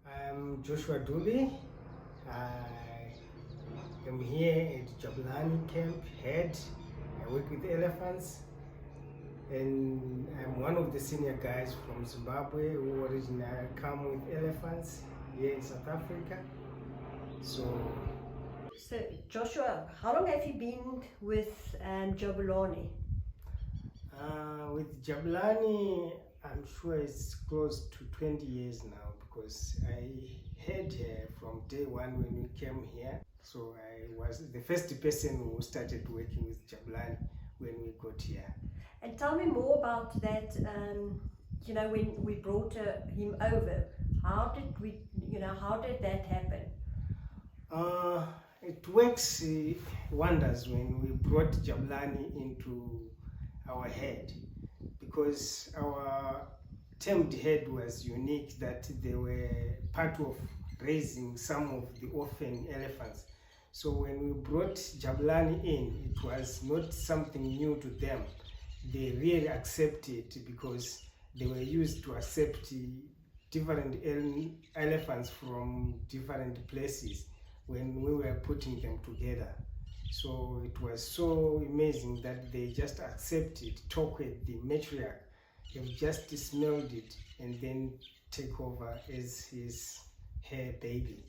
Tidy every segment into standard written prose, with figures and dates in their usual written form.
I'm Joshua Dube. I am here at Jabulani camp head. I work with elephants, and I'm one of the senior guys from Zimbabwe who originally come with elephants here in South Africa. So Joshua, how long have you been with Jabulani? with Jabulani, I'm sure it's close to 20 years now because I had her from day one when we came here. So I was the first person who started working with Jabulani when we got here. And tell me more about that. When we brought him over, how did that happen? It works wonders when we brought Jabulani into our head, because our tamed head was unique, that they were part of raising some of the orphan elephants. So when we brought Jabulani in, it was not something new to them. They really accepted it because they were used to accept different elephants from different places when we were putting them together. So it was so amazing that they just accepted, talk with the matriarch, have just smelled it, and then take over as her baby.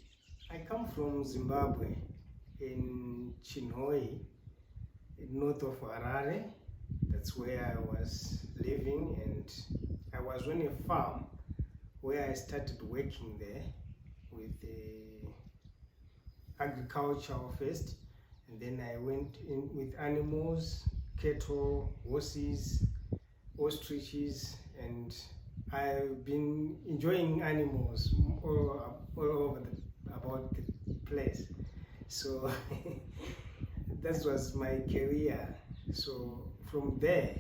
I come from Zimbabwe, in Chinhoyi, north of Harare. That's where I was living, and I was on a farm where I started working there with the agriculture first, and then I went in with animals, cattle, horses, ostriches, and I've been enjoying animals all over about the place. So that was my career. So from there,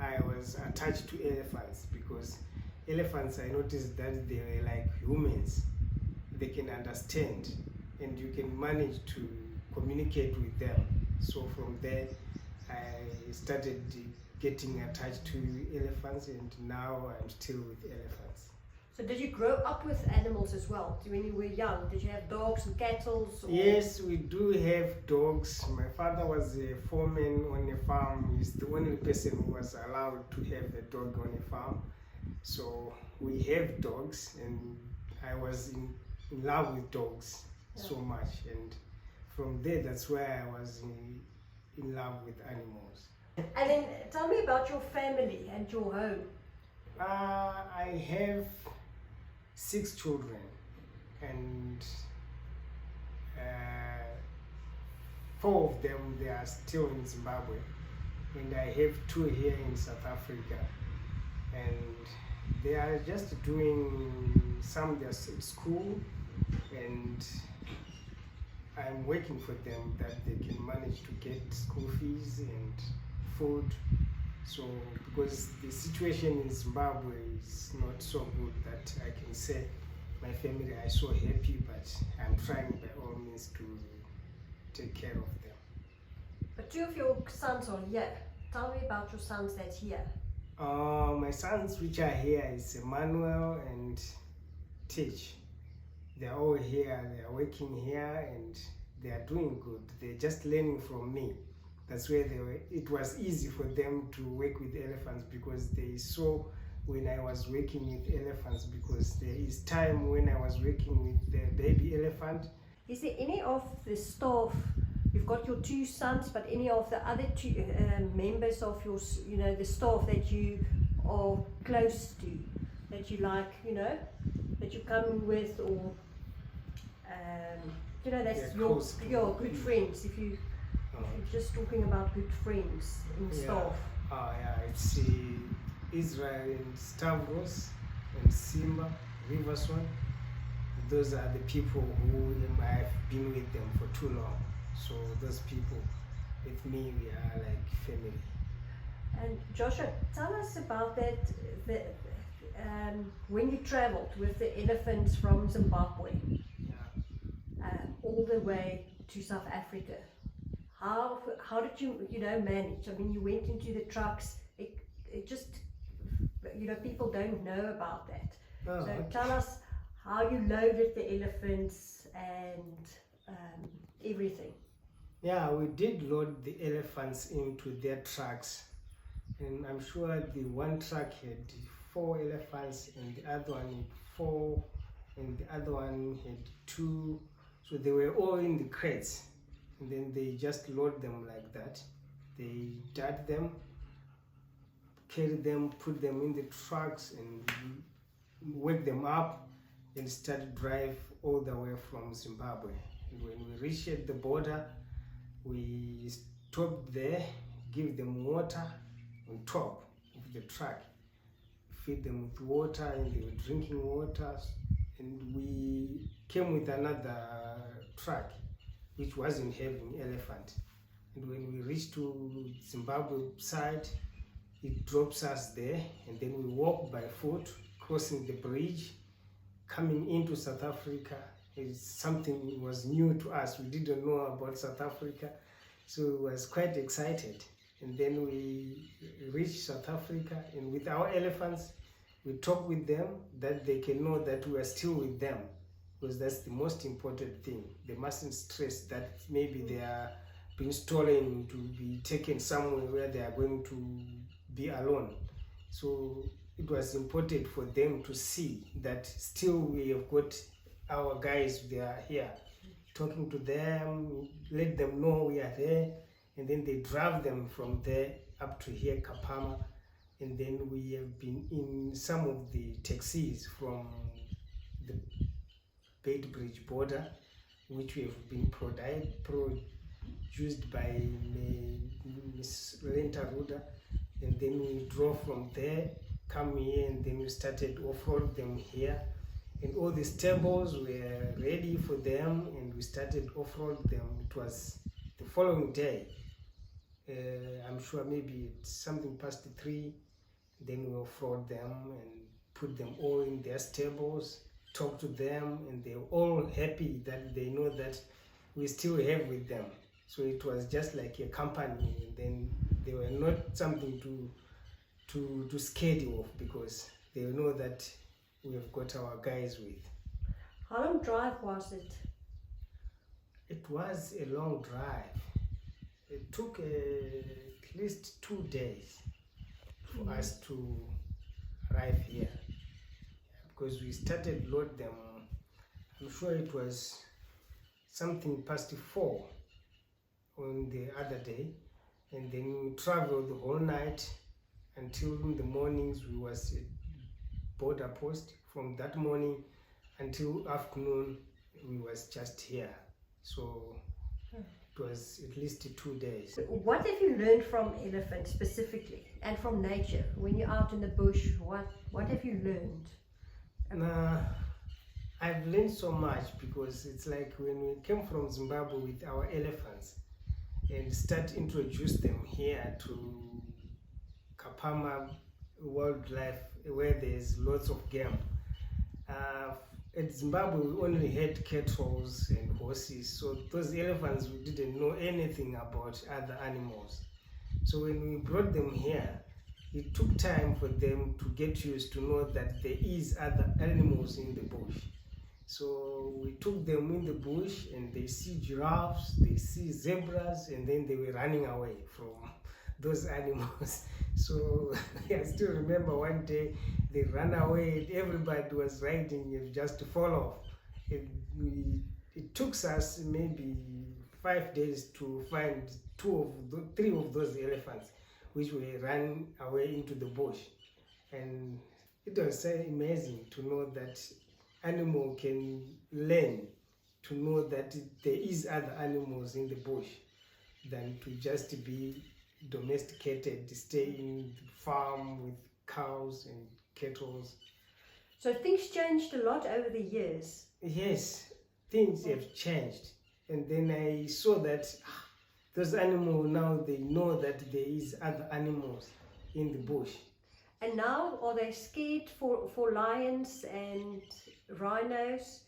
I was attached to elephants, because elephants, I noticed that they were like humans. They can understand, and you can manage to communicate with them. So from there, I started getting attached to elephants, and now I'm still with elephants. So did you grow up with animals as well? When you were young, did you have dogs and cattle? Yes, we do have dogs. My father was a foreman on a farm. He's the only person who was allowed to have a dog on a farm. So we have dogs, and I was in love with dogs so much. And from there, that's where I was in love with animals. And then tell me about your family and your home. I have 6 children, and 4 of them, they are still in Zimbabwe, and I have 2 here in South Africa, and they are just doing some at school, and I'm working for them that they can manage to get school fees and food. So because the situation in Zimbabwe is not so good that I can say my family are so happy, but I'm trying by all means to take care of them. But 2 of your sons are here. Tell me about your sons that's here. My sons which are here is Emmanuel and Tich. They're all here, they are working here, and they are doing good. They're just learning from me. That's where it was easy for them to work with elephants, because they saw when I was working with elephants, because there is time when I was working with the baby elephant. Is there any of the staff, you've got your 2 sons, but any of the other 2 members of your, the staff that you are close to, that you like, that you come with, or, that's your good friends, if you... You're just talking about good friends in staff. It's Israel and Stavros and Simba, Riverson. Those are the people who I've been with them for too long. So those people with me, we are like family. And Joshua, tell us about that. When you traveled with the elephants from Zimbabwe, all the way to South Africa. How did you manage? I mean, you went into the trucks. It just people don't know about that. So tell us how you loaded the elephants and everything. Yeah, we did load the elephants into their trucks, and I'm sure the one truck had 4 elephants and the other one had 4 and the other one had 2, so they were all in the crates, and then they just load them like that. They dart them, carry them, put them in the trucks and wake them up and start drive all the way from Zimbabwe. And when we reached the border, we stopped there, give them water on top of the truck, feed them with water, and they were drinking water. And we came with another truck which wasn't having elephant. And when we reached to Zimbabwe side, it drops us there, and then we walk by foot, crossing the bridge, coming into South Africa. It's something that was new to us. We didn't know about South Africa, so we was quite excited. And then we reached South Africa, and with our elephants, we talk with them that they can know that we are still with them, because that's the most important thing. They mustn't stress that maybe they are being stolen to be taken somewhere where they are going to be alone. So it was important for them to see that still we have got our guys, they are here, talking to them, let them know we are there, and then they drive them from there up to here, Kapama. And then we have been in some of the taxis from the Beitbridge border, which we have been produced by Miss Lenta Ruda. And then we drove from there, come here, and then we started off-road them here. And all the stables were ready for them, and we started off-road them. It was the following day. I'm sure maybe it's something past 3. Then we off-road them and put them all in their stables, talk to them, and they're all happy that they know that we still have with them. So it was just like a company, and then they were not something to scare you off, because they know that we have got our guys with. How long drive was it? It was a long drive. It took at least 2 days for us to arrive here, because we started load them, I'm sure it was something past 4 on the other day, and then we traveled the whole night until in the mornings we was at border post. From that morning until afternoon we was just here, so it was at least 2 days. What have you learned from elephants specifically, and from nature? When you're out in the bush, what have you learned? I've learned so much, because it's like when we came from Zimbabwe with our elephants and start introduce them here to Kapama wildlife, where there's lots of game. At Zimbabwe we only had cattle and horses, so those elephants, we didn't know anything about other animals. So when we brought them here, it took time for them to get used to know that there is other animals in the bush. So we took them in the bush, and they see giraffes, they see zebras, and then they were running away from those animals. So I still remember one day they ran away, and everybody was riding just to follow. It took us maybe 5 days to find 3 of those elephants, which were run away into the bush. And it was so amazing to know that animal can learn to know that there is other animals in the bush than to just be domesticated, stay in the farm with cows and cattle. So things changed a lot over the years. Yes, things have changed. And then I saw that those animals now, they know that there is other animals in the bush. And now, are they scared for lions and rhinos?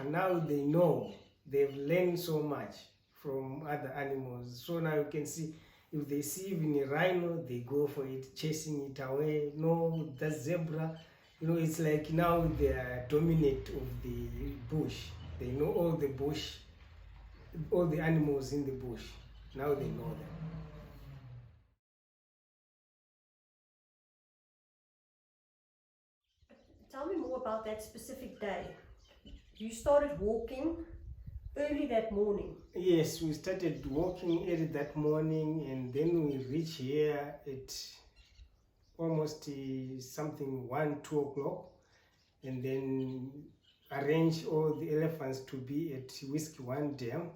Now they know. They've learned so much from other animals. So now you can see, if they see even a rhino, they go for it, chasing it away. No, that zebra, You know, it's like now they are dominant of the bush. They know all the bush, all the animals in the bush. Now they know them. Tell me more about that specific day. You started walking early that morning. Yes, we started walking early that morning, and then we reached here at almost something 1-2 o'clock, and then arranged all the elephants to be at Whiskey One Dam,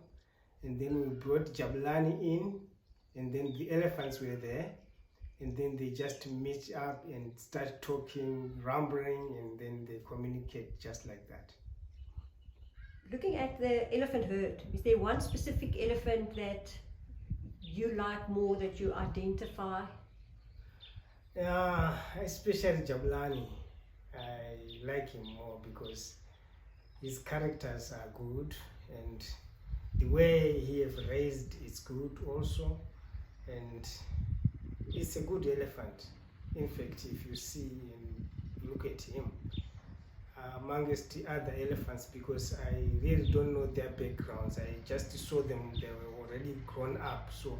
and then we brought Jabulani in, and then the elephants were there, and then they just meet up and start talking, rambling, and then they communicate just like that. Looking at the elephant herd, is there one specific elephant that you like more, that you identify? Especially Jabulani. I like him more because his characters are good, and the way he has raised is good also, and it's a good elephant. In fact, if you see and look at him amongst the other elephants, because I really don't know their backgrounds, I just saw them, they were already grown up, so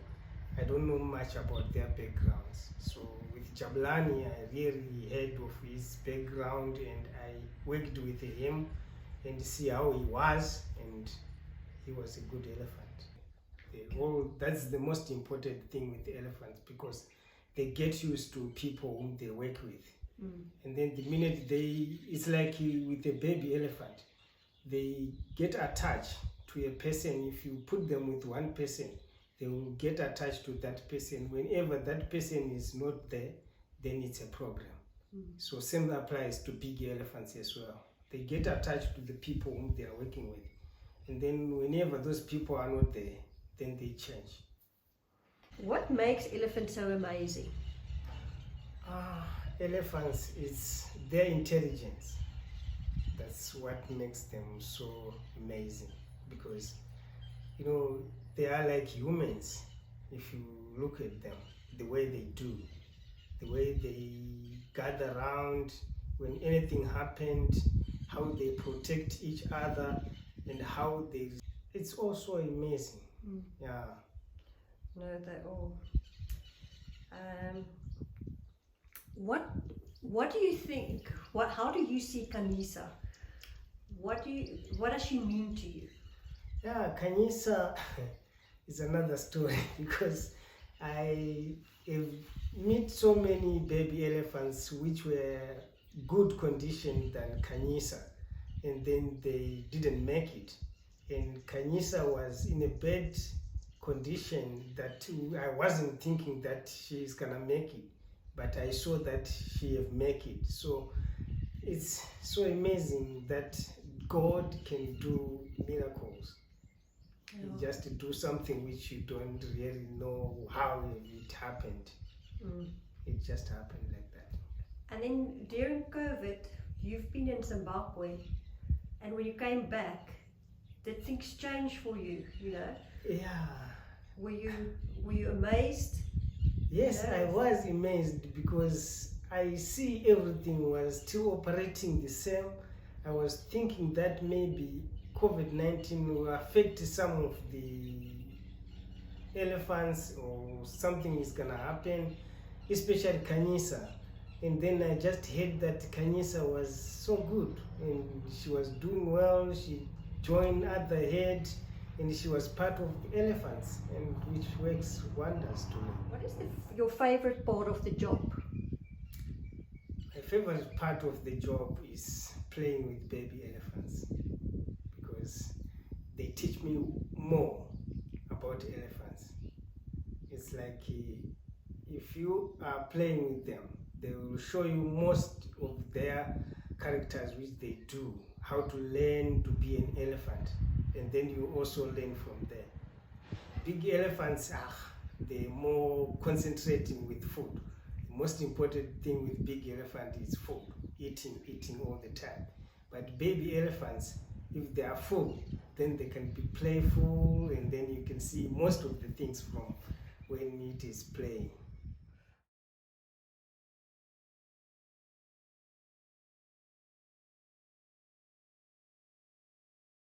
I don't know much about their backgrounds. So with Jabulani, I really heard of his background, and I worked with him and see how he was, and he was a good elephant. That's the most important thing with the elephants, because they get used to people whom they work with. And then the minute it's like with a baby elephant, they get attached to a person. If you put them with one person, they will get attached to that person. Whenever that person is not there, then it's a problem. So same applies to big elephants as well. They get attached to the people whom they are working with. And then whenever those people are not there, then they change. What makes elephants so amazing? Elephants, it's their intelligence. That's what makes them so amazing, because you know, they are like humans. If you look at them, the way they do, the way they gather around when anything happened, how they protect each other, and how it's also amazing. Yeah. No, they all. What do you think? How do you see Kanisa? What does she mean to you? Yeah, Kanisa is another story, because I have met so many baby elephants which were good condition than Kanisa, and then they didn't make it. And Kanisa was in a bad condition that I wasn't thinking that she's gonna make it, but I saw that she have make it. So it's so amazing that God can do miracles. You just do something which you don't really know how it happened. It just happened like that. And then during COVID, you've been in Zimbabwe, and when you came back, did things change for you? You know? Yeah. Were you amazed? Yes, I was amazed, because I see everything was still operating the same. I was thinking that maybe COVID-19 will affect some of the elephants, or something is gonna happen, especially Kanisa. And then I just heard that Kanisa was so good, and she was doing well. She joined other head, and she was part of elephants, and which works wonders to me. What is your favorite part of the job? My favorite part of the job is playing with baby elephants, because they teach me more about elephants. It's like if you are playing with them, they will show you most of their characters which they do, how to learn to be an elephant, and then you also learn from there. Big elephants, they're more concentrating with food. The most important thing with big elephant is food, eating all the time. But baby elephants, if they are full, then they can be playful, and then you can see most of the things from when it is playing.